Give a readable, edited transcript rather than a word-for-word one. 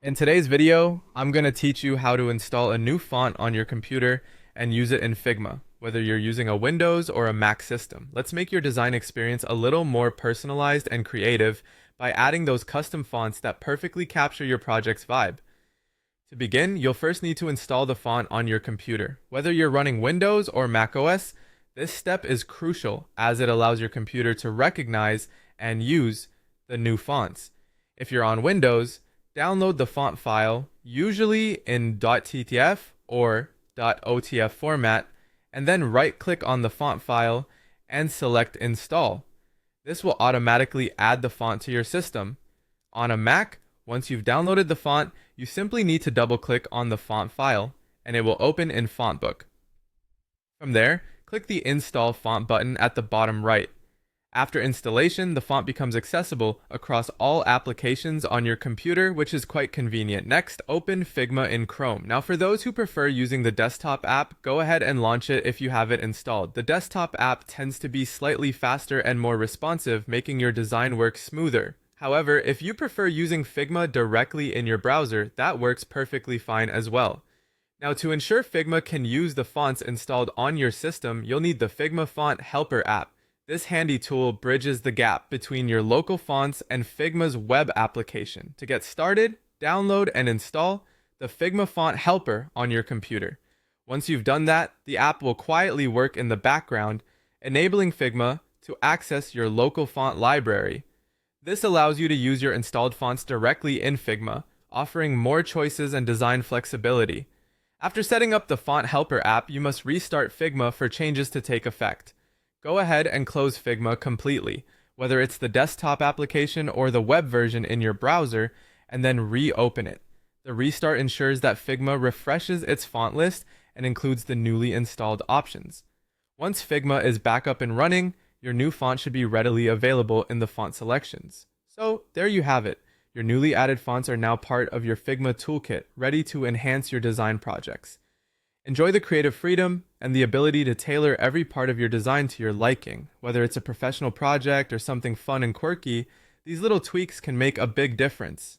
In today's video, I'm going to teach you how to install a new font on your computer and use it in Figma, whether you're using a Windows or a Mac system. Let's make your design experience a little more personalized and creative by adding those custom fonts that perfectly capture your project's vibe. To begin, you'll first need to install the font on your computer. Whether you're running Windows or Mac OS, this step is crucial as it allows your computer to recognize and use the new fonts. If you're on Windows, download the font file, usually in .ttf or .otf format, and then right-click on the font file and select Install. This will automatically add the font to your system. On a Mac, once you've downloaded the font, you simply need to double-click on the font file, and it will open in Fontbook. From there, click the Install Font button at the bottom right. After installation, the font becomes accessible across all applications on your computer, which is quite convenient. Next, open Figma in Chrome. Now, for those who prefer using the desktop app, go ahead and launch it if you have it installed. The desktop app tends to be slightly faster and more responsive, making your design work smoother. However, if you prefer using Figma directly in your browser, that works perfectly fine as well. Now, to ensure Figma can use the fonts installed on your system, you'll need the Figma Font Helper app. This handy tool bridges the gap between your local fonts and Figma's web application. To get started, download and install the Figma Font Helper on your computer. Once you've done that, the app will quietly work in the background, enabling Figma to access your local font library. This allows you to use your installed fonts directly in Figma, offering more choices and design flexibility. After setting up the Font Helper app, you must restart Figma for changes to take effect. Go ahead and close Figma completely, whether it's the desktop application or the web version in your browser, and then reopen it. The restart ensures that Figma refreshes its font list and includes the newly installed options. Once Figma is back up and running, your new font should be readily available in the font selections. So there you have it. Your newly added fonts are now part of your Figma toolkit, ready to enhance your design projects. Enjoy the creative freedom and the ability to tailor every part of your design to your liking. Whether it's a professional project or something fun and quirky, these little tweaks can make a big difference.